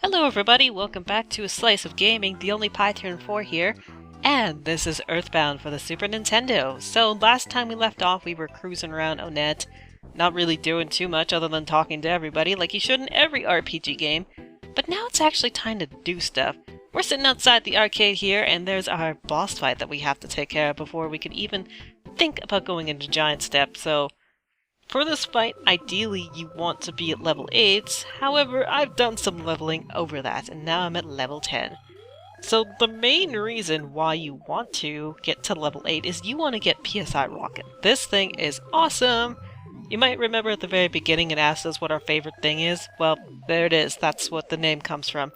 Hello everybody, welcome back to A Slice of Gaming, the only Python 4 here, and this is EarthBound for the Super Nintendo. So last time we left off we were cruising around Onet, not really doing too much other than talking to everybody like you should in every RPG game, but now it's actually time to do stuff. We're sitting outside the arcade here and there's our boss fight that we have to take care of before we can even think about going into Giant Step, so for this fight, ideally you want to be at level 8, however I've done some leveling over that and now I'm at level 10. So the main reason why you want to get to level 8 is you want to get PSI rockin'. This thing is awesome! You might remember at the very beginning it asked us what our favorite thing is. Well, there it is, that's what the name comes from.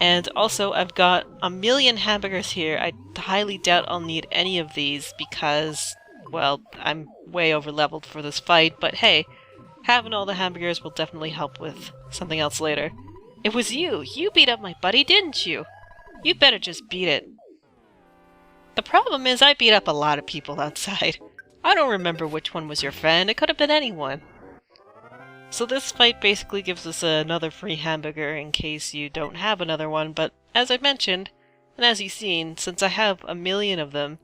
And also I've got a million hamburgers here. I highly doubt I'll need any of these because, well, I'm way over leveled for this fight, but hey, having all the hamburgers will definitely help with something else later. It was you! You beat up my buddy, didn't you? You better just beat it. The problem is I beat up a lot of people outside. I don't remember which one was your friend, it could have been anyone. So this fight basically gives us another free hamburger in case you don't have another one, but as I mentioned, and as you've seen, since I have a million of them,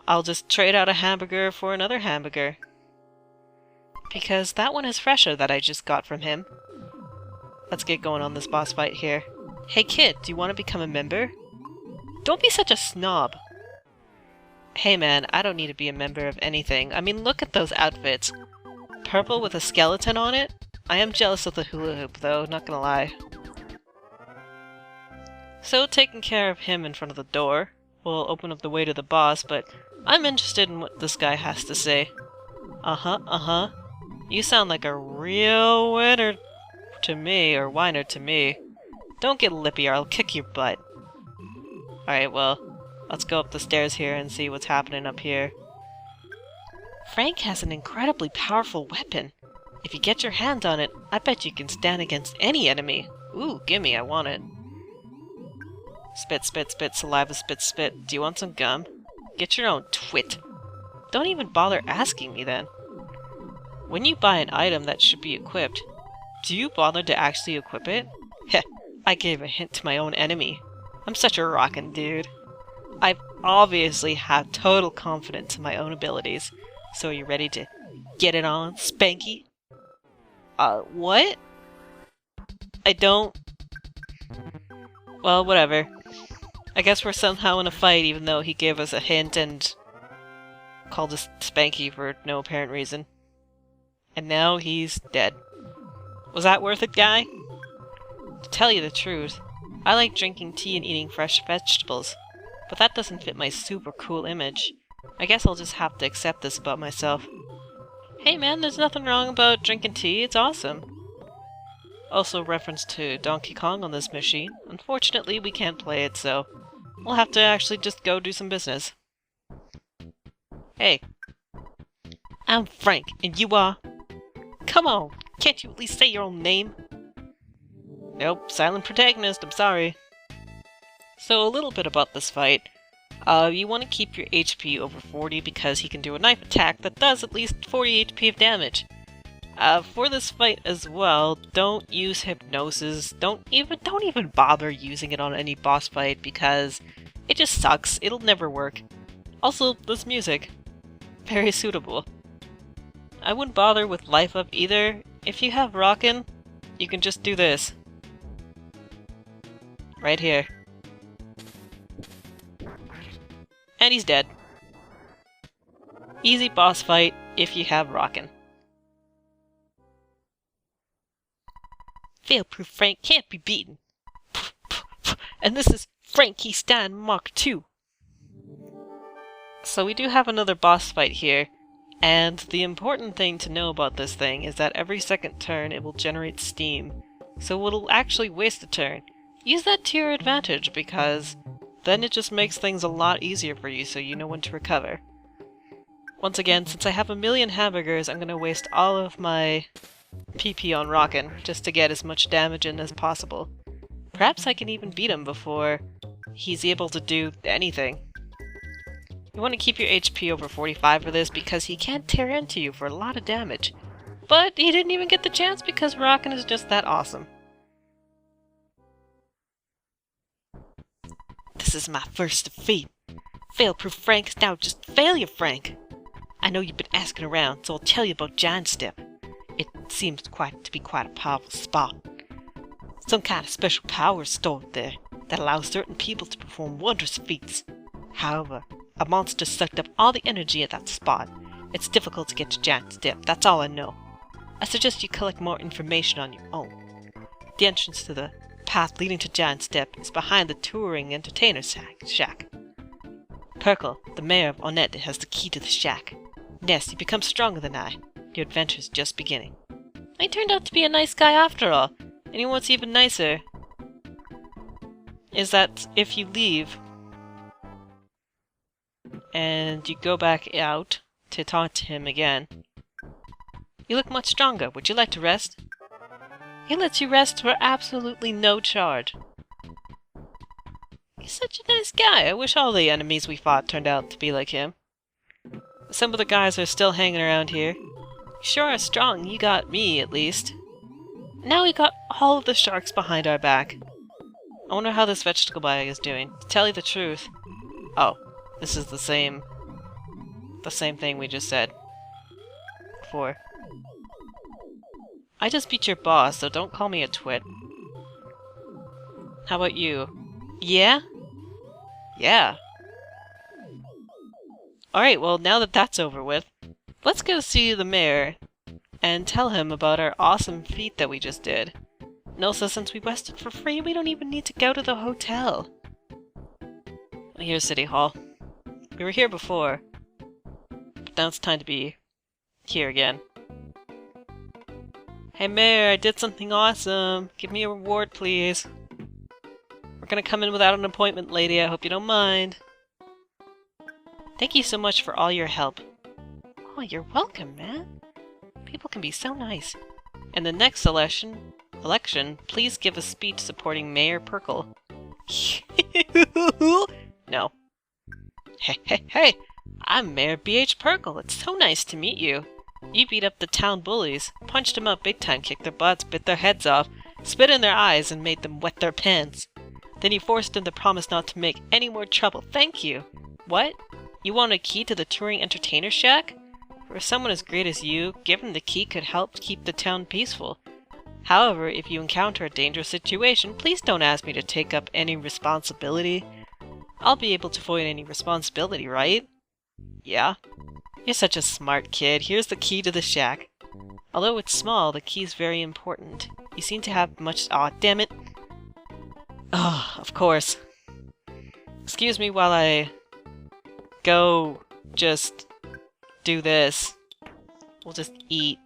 I'll just trade out a hamburger for another hamburger. Because that one is fresher that I just got from him. Let's get going on this boss fight here. Hey kid, do you want to become a member? Don't be such a snob. Hey man, I don't need to be a member of anything. I mean, look at those outfits. Purple with a skeleton on it? I am jealous of the hula hoop though, not gonna lie. So taking care of him in front of the door will open up the way to the boss, but I'm interested in what this guy has to say. Uh-huh. You sound like a real winner to me, or whiner to me. Don't get lippy or I'll kick your butt. Alright, well, let's go up the stairs here and see what's happening up here. Frank has an incredibly powerful weapon. If you get your hand on it, I bet you can stand against any enemy. Ooh, gimme, I want it. Spit, spit, spit, saliva, spit, spit. Do you want some gum? Get your own, twit. Don't even bother asking me then. When you buy an item that should be equipped, do you bother to actually equip it? Heh, I gave a hint to my own enemy. I'm such a rockin' dude. I obviously have total confidence in my own abilities. So are you ready to get it on, Spanky? What? I don't... Well, whatever. I guess we're somehow in a fight even though he gave us a hint and called us Spanky for no apparent reason. And now he's dead. Was that worth it, guy? To tell you the truth, I like drinking tea and eating fresh vegetables, but that doesn't fit my super cool image. I guess I'll just have to accept this about myself. Hey man, there's nothing wrong about drinking tea, it's awesome. Also reference to Donkey Kong on this machine. Unfortunately, we can't play it, so we'll have to actually just go do some business. Hey. I'm Frank, and you are? Come on, can't you at least say your own name? Nope, silent protagonist, I'm sorry. So a little bit about this fight. You want to keep your HP over 40 because he can do a knife attack that does at least 40 HP of damage. For this fight as well, don't use hypnosis. Don't even bother using it on any boss fight because it just sucks. It'll never work. Also, this music, very suitable. I wouldn't bother with life up either. If you have rockin', you can just do this. Right here. And he's dead. Easy boss fight if you have rockin'. Fail-proof Frank can't be beaten. And this is Franky Stan Mark II. So we do have another boss fight here, and the important thing to know about this thing is that every second turn it will generate steam, so it'll actually waste a turn. Use that to your advantage because then it just makes things a lot easier for you so you know when to recover. Once again, since I have a million hamburgers, I'm gonna waste all of my PP on Rockin' just to get as much damage in as possible. Perhaps I can even beat him before he's able to do anything. You want to keep your HP over 45 for this because he can tear into you for a lot of damage. But he didn't even get the chance because Rockin' is just that awesome. This is my first defeat. Fail-proof Frank is now just failure Frank. I know you've been asking around, so I'll tell you about Giant Step. It seems to be quite a powerful spot. Some kind of special power is stored there that allows certain people to perform wondrous feats. However, a monster sucked up all the energy at that spot. It's difficult to get to Giant Step, that's all I know. I suggest you collect more information on your own. The entrance to the path leading to Giant Step is behind the touring entertainer shack. Perkle, the mayor of Onett, has the key to the shack. Ness, you become stronger than I. Your adventure's just beginning. I turned out to be a nice guy after all. And you know what's even nicer? Is that if you leave and you go back out to talk to him again, you look much stronger. Would you like to rest? He lets you rest for absolutely no charge. He's such a nice guy. I wish all the enemies we fought turned out to be like him. Some of the guys are still hanging around here. You sure are strong. You got me, at least. Now we got all of the sharks behind our back. I wonder how this vegetable bag is doing. To tell you the truth... Oh, this is the same thing we just said before. I just beat your boss, so don't call me a twit. How about you? Yeah? Yeah. Alright, well, now that that's over with, let's go see the mayor and tell him about our awesome feat that we just did. And also, since we rested for free, we don't even need to go to the hotel. Here's City Hall. We were here before, but now it's time to be here again. Hey Mayor, I did something awesome. Give me a reward, please. We're gonna come in without an appointment, lady. I hope you don't mind. Thank you so much for all your help. Oh, you're welcome, man. People can be so nice. In the next election, please give a speech supporting Mayor Perkle. No. Hey! I'm Mayor B.H. Perkle. It's so nice to meet you. You beat up the town bullies, punched them up big time, kicked their butts, bit their heads off, spit in their eyes, and made them wet their pants. Then you forced them to promise not to make any more trouble. Thank you. What? You want a key to the touring entertainer shack? For someone as great as you, giving the key could help keep the town peaceful. However, if you encounter a dangerous situation, please don't ask me to take up any responsibility. I'll be able to avoid any responsibility, right? Yeah? You're such a smart kid. Here's the key to the shack. Although it's small, the key's very important. You seem to have much— Aw, damn it! Oh, of course. Excuse me while I go just do this. We'll just eat.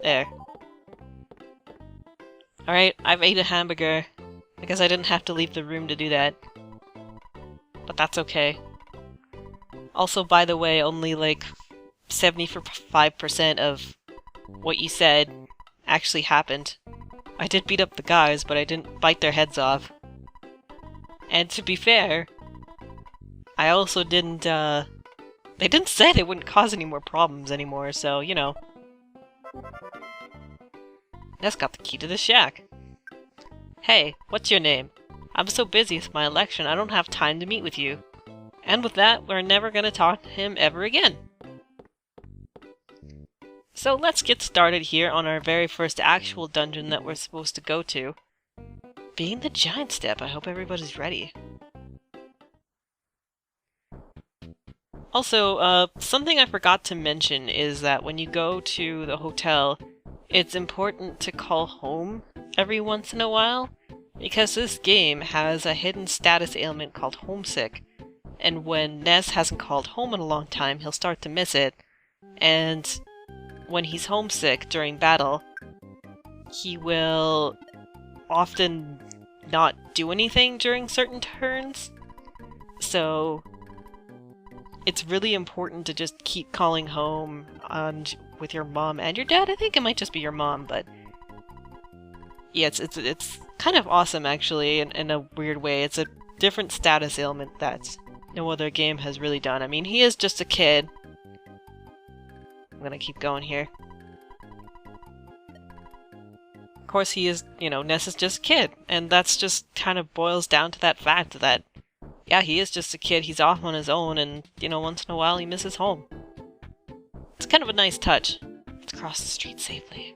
There. Alright, I've ate a hamburger. I guess I didn't have to leave the room to do that. But that's okay. Also, by the way, only like 75% of what you said actually happened. I did beat up the guys, but I didn't bite their heads off. And to be fair, I also didn't, they didn't say they wouldn't cause any more problems anymore, so, you know. Ness got the key to the shack. Hey, what's your name? I'm so busy with my election, I don't have time to meet with you. And with that, we're never gonna talk to him ever again. So let's get started here on our very first actual dungeon that we're supposed to go to. Being the Giant Step, I hope everybody's ready. Also, something I forgot to mention is that when you go to the hotel, it's important to call home every once in a while, because this game has a hidden status ailment called homesick. And when Ness hasn't called home in a long time, he'll start to miss it. And when he's homesick during battle, he will often not do anything during certain turns. So it's really important to just keep calling home with your mom and your dad. I think it might just be your mom, but yeah, it's kind of awesome actually in a weird way. It's a different status ailment that no other game has really done. I mean, he is just a kid. I'm gonna keep going here. Of course he is, you know, Ness is just a kid, and that's just kind of boils down to that fact that, yeah, he is just a kid, he's off on his own, and, you know, once in a while he misses home. It's kind of a nice touch. Let's cross the street safely.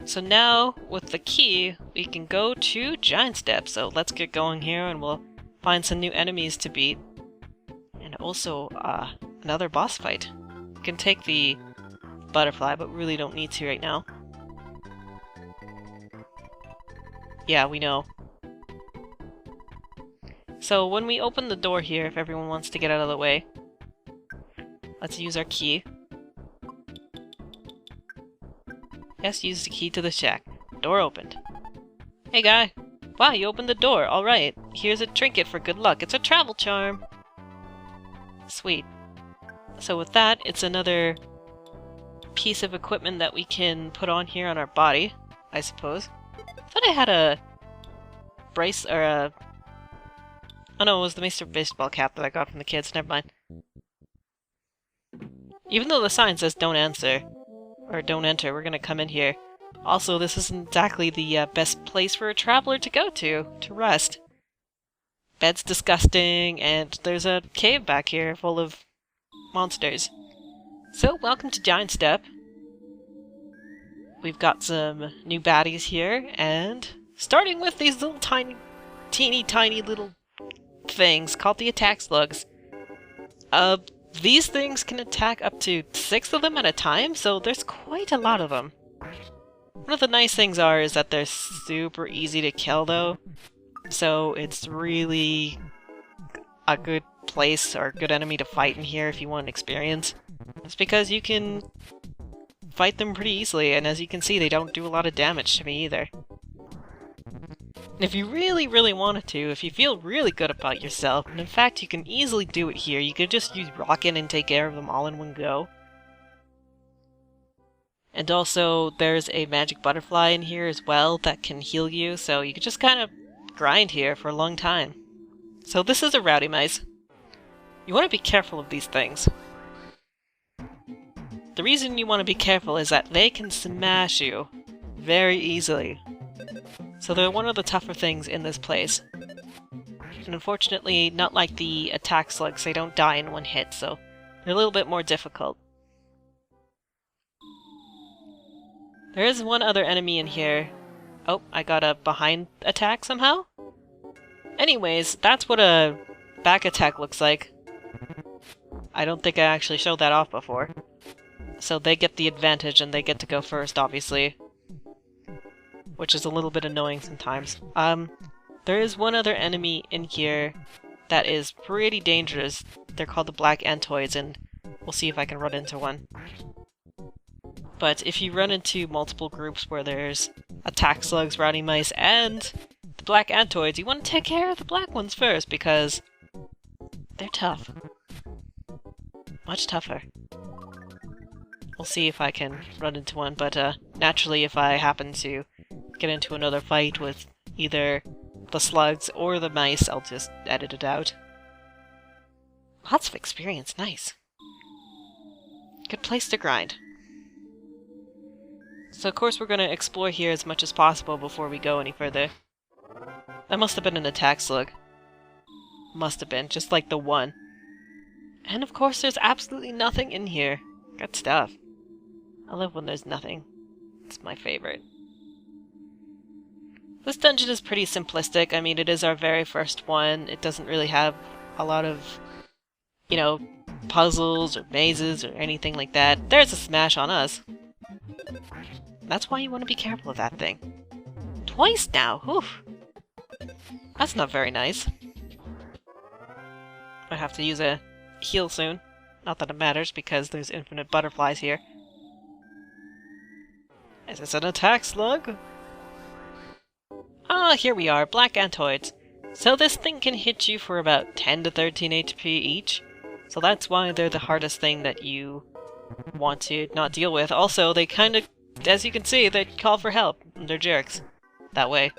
So now, with the key, we can go to Giant Step, so let's get going here and we'll find some new enemies to beat. And also, another boss fight. We can take the butterfly, but we really don't need to right now. Yeah, we know. So when we open the door here, if everyone wants to get out of the way, let's use our key. Yes, use the key to the shack. Door opened. Hey guy! Wow, you opened the door, alright. Here's a trinket for good luck. It's a travel charm! Sweet. So with that, it's another piece of equipment that we can put on here on our body, I suppose. I thought I had a brace, or a... Oh no, it was the Mr. Baseball cap that I got from the kids, never mind. Even though the sign says don't answer, or don't enter, we're gonna come in here. Also, this isn't exactly the best place for a traveler to go to rest. Bed's disgusting, and there's a cave back here full of monsters. So, welcome to Giant Step. We've got some new baddies here, and starting with these little teeny tiny little things called the attack slugs. These things can attack up to 6 of them at a time, so there's quite a lot of them. One of the nice things is that they're super easy to kill though, so it's really a good place or a good enemy to fight in here if you want experience. It's because you can fight them pretty easily, and as you can see, they don't do a lot of damage to me either. And if you really, really wanted to, if you feel really good about yourself, and in fact you can easily do it here, you could just use Rockin' and take care of them all in one go. And also, there's a magic butterfly in here as well that can heal you, so you could just kind of grind here for a long time. So this is a rowdy mice. You want to be careful of these things. The reason you want to be careful is that they can smash you very easily. So they're one of the tougher things in this place. And unfortunately, not like the attack slugs, they don't die in one hit, so they're a little bit more difficult. There is one other enemy in here. Oh, I got a behind attack somehow? Anyways, that's what a back attack looks like. I don't think I actually showed that off before. So they get the advantage and they get to go first, obviously. Which is a little bit annoying sometimes. There is one other enemy in here that is pretty dangerous. They're called the Black Antoids, and we'll see if I can run into one. But if you run into multiple groups where there's attack slugs, rowdy mice, and the Black Antoids, you want to take care of the black ones first, because they're tough. Much tougher. We'll see if I can run into one, but naturally if I happen to get into another fight with either the slugs or the mice, I'll just edit it out. Lots of experience, nice. Good place to grind. So of course we're going to explore here as much as possible before we go any further. That must have been an attack slug. Must have been, just like the one. And of course there's absolutely nothing in here. Good stuff. I love when there's nothing. It's my favorite. This dungeon is pretty simplistic. I mean, it is our very first one. It doesn't really have a lot of, you know, puzzles or mazes or anything like that. There's a smash on us. That's why you want to be careful of that thing. Twice now! Oof. That's not very nice. I have to use a heal soon. Not that it matters, because there's infinite butterflies here. Is this an attack slug? Ah, here we are, Black Antoids. So this thing can hit you for about 10 to 13 HP each. So that's why they're the hardest thing that you want to not deal with. Also, they kind of, as you can see, they call for help. They're jerks. That way.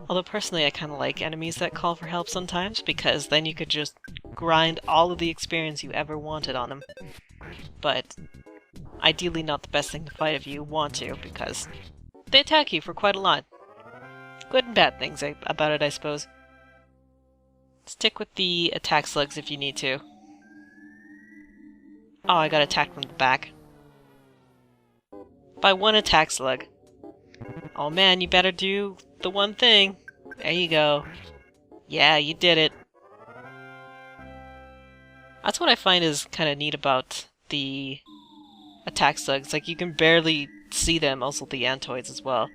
Although personally I kind of like enemies that call for help sometimes, because then you could just grind all of the experience you ever wanted on them. But ideally not the best thing to fight if you want to, because they attack you for quite a lot. Good and bad things about it, I suppose. Stick with the attack slugs if you need to. Oh, I got attacked from the back. By one attack slug. Oh man, you better do the one thing. There you go. Yeah, you did it. That's what I find is kind of neat about the attack slugs. Like, you can barely see them, also the Antoids as well.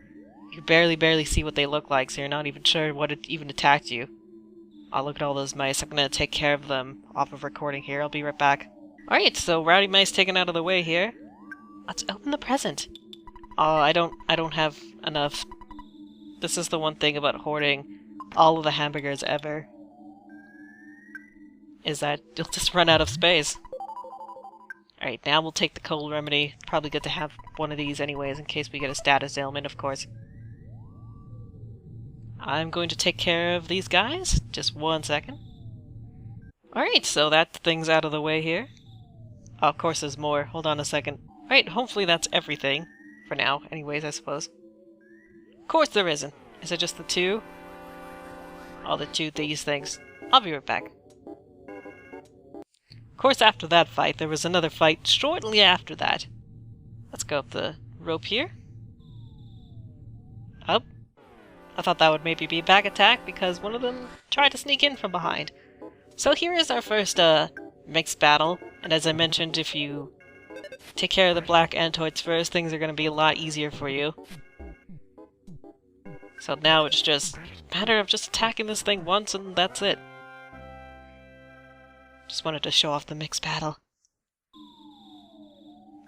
You can barely see what they look like, so you're not even sure what even attacked you. Oh, look at all those mice. I'm gonna take care of them off of recording here. I'll be right back. Alright, so rowdy mice taken out of the way here. Let's open the present. Oh, I don't have enough. This is the one thing about hoarding all of the hamburgers ever, is that you'll just run out of space. Alright, now we'll take the cold remedy. Probably good to have one of these anyways, in case we get a status ailment, of course. I'm going to take care of these guys. Just 1 second. Alright, so that thing's out of the way here. Oh, of course there's more. Hold on a second. Alright, hopefully that's everything. For now, anyways, I suppose. Of course there isn't. Is it just the two? Oh, the two these things. I'll be right back. Of course, after that fight, there was another fight shortly after that. Let's go up the rope here. Up. I thought that would maybe be a back attack because one of them tried to sneak in from behind. So here is our first mixed battle, and as I mentioned, if you take care of the black Antoids first, things are going to be a lot easier for you. So now it's just a matter of just attacking this thing once and that's it. Just wanted to show off the mixed battle.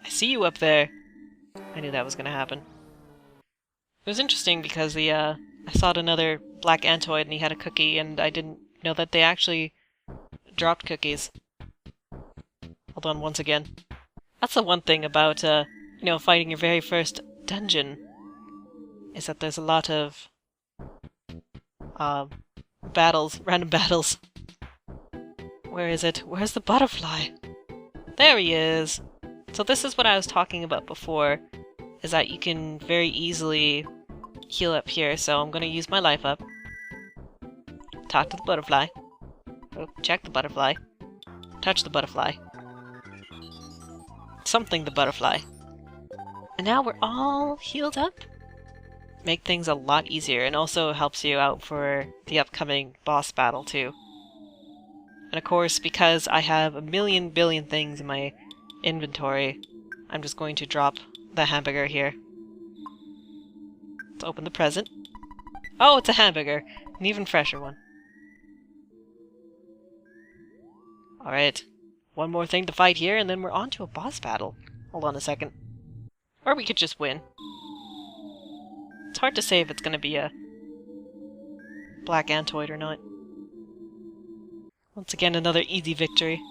I see you up there. I knew that was going to happen. It was interesting because I saw another black Antoid and he had a cookie, and I didn't know that they actually dropped cookies. Hold on once again. That's the one thing about, you know, fighting your very first dungeon, is that there's a lot of battles, random battles. Where is it? Where's the butterfly? There he is! So this is what I was talking about before, is that you can very easily heal up here, so I'm gonna use my life up. Talk to the butterfly. Oh, check the butterfly. Touch the butterfly. Something the butterfly. And now we're all healed up. Make things a lot easier, and also helps you out for the upcoming boss battle too. And of course, because I have a million billion things in my inventory, I'm just going to drop the hamburger here. Let's open the present. Oh, it's a hamburger! An even fresher one. Alright. One more thing to fight here, and then we're on to a boss battle. Hold on a second. Or we could just win. It's hard to say if it's going to be a black Antoid or not. Once again, another easy victory.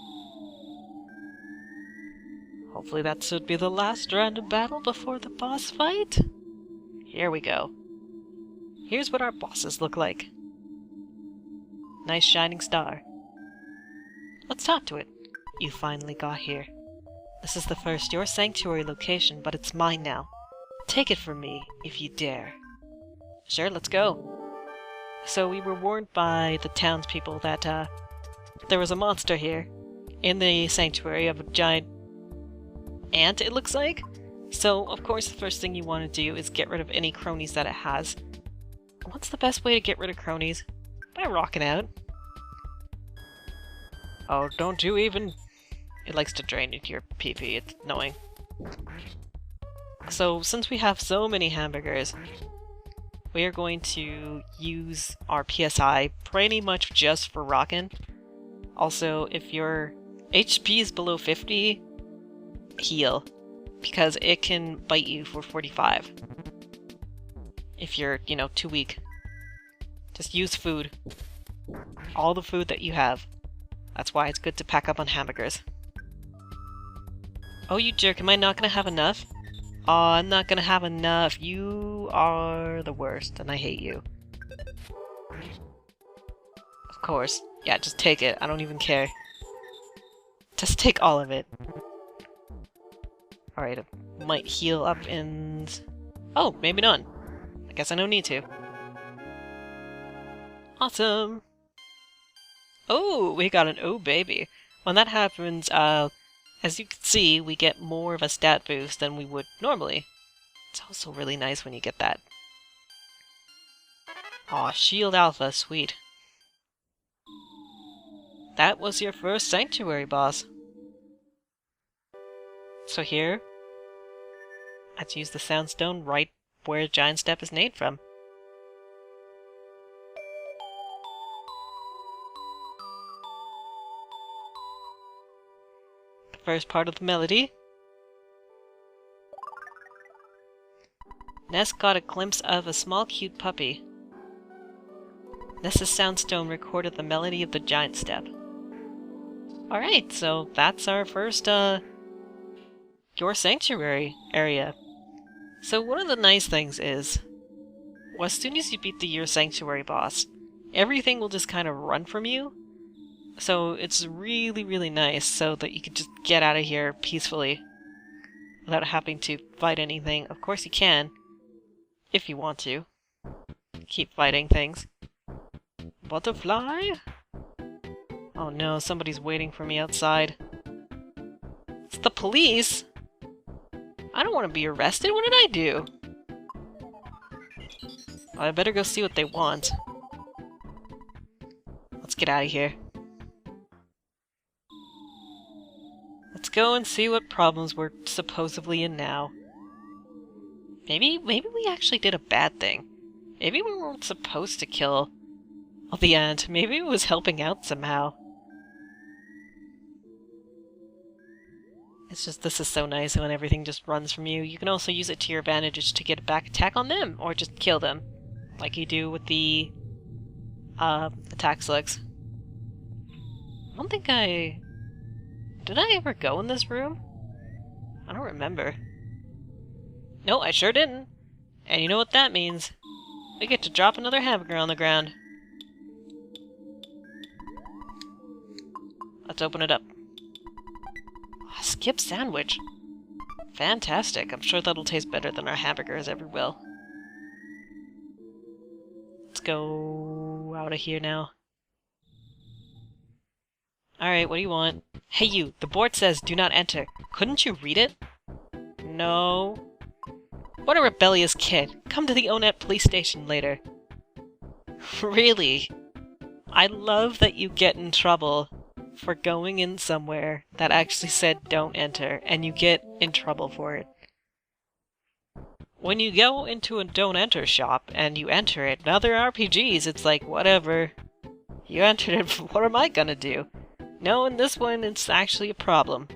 Hopefully that should be the last round of battle before the boss fight. Here we go. Here's what our bosses look like. Nice shining star. Let's talk to it. You finally got here. This is the first your sanctuary location, but it's mine now. Take it from me, if you dare. Sure, let's go. So we were warned by the townspeople that there was a monster here in the sanctuary of a giant ant, it looks like. So, of course, the first thing you want to do is get rid of any cronies that it has. What's the best way to get rid of cronies? By rocking out. Oh, don't you even... It likes to drain into your pee-pee, it's annoying. So, since we have so many hamburgers, we are going to use our PSI pretty much just for rockin'. Also, if your HP is below 50, heal, because it can bite you for 45. If you're, you know, too weak. Just use food. All the food that you have. That's why it's good to pack up on hamburgers. Oh, you jerk, am I not gonna have enough? Oh, I'm not gonna have enough. You are the worst, and I hate you. Of course. Yeah, just take it. I don't even care. Just take all of it. Alright, it might heal up and... Oh, maybe none. I guess I don't need to. Awesome! Oh, we got an oh baby. When that happens, as you can see, we get more of a stat boost than we would normally. It's also really nice when you get that. Aw, Shield Alpha, sweet. That was your first Sanctuary boss. So here, let's use the Soundstone right where Giant Step is made from. The first part of the melody. Ness got a glimpse of a small cute puppy. Ness's Soundstone recorded the melody of the Giant Step. Alright, so that's our first, Your Sanctuary area. So one of the nice things is, well, as soon as you beat the Your Sanctuary boss, everything will just kind of run from you. So it's really, really nice so that you can just get out of here peacefully without having to fight anything. Of course you can, if you want to. Keep fighting things. Butterfly? Oh no, somebody's waiting for me outside. It's the police! I don't want to be arrested, what did I do? Well, I better go see what they want. Let's get out of here. Let's go and see what problems we're supposedly in now. Maybe we actually did a bad thing. Maybe we weren't supposed to kill the ant. Maybe it was helping out somehow. It's just, this is so nice when everything just runs from you. You can also use it to your advantage to get a back attack on them, or just kill them. Like you do with the attack slugs. I don't think I... Did I ever go in this room? I don't remember. No, I sure didn't. And you know what that means. We get to drop another hamburger on the ground. Let's open it up. Oh, skip sandwich. Fantastic. I'm sure that'll taste better than our hamburgers ever will. Let's go out of here now. Alright, what do you want? Hey you, the board says do not enter. Couldn't you read it? No. What a rebellious kid. Come to the Onet police station later. Really? I love that you get in trouble for going in somewhere that actually said don't enter, and you get in trouble for it. When you go into a don't enter shop and you enter it, in other RPGs it's like, whatever. You entered it, what am I gonna do? No, in this one it's actually a problem.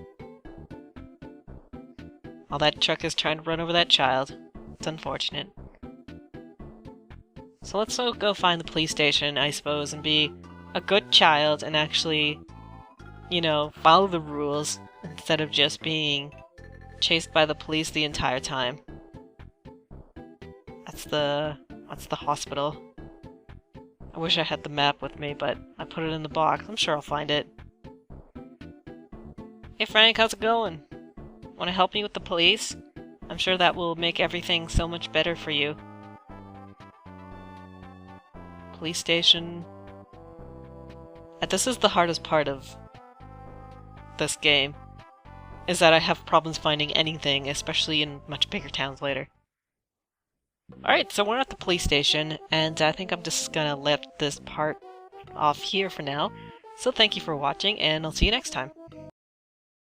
While that truck is trying to run over that child. It's unfortunate. So let's go find the police station, I suppose, and be a good child and actually, you know, follow the rules instead of just being chased by the police the entire time. That's the hospital. I wish I had the map with me, but I put it in the box. I'm sure I'll find it. Hey Frank, how's it going? Want to help me with the police? I'm sure that will make everything so much better for you. Police station. This is the hardest part of this game, is that I have problems finding anything, especially in much bigger towns later. Alright, so we're at the police station, and I think I'm just gonna let this part off here for now. So thank you for watching, and I'll see you next time.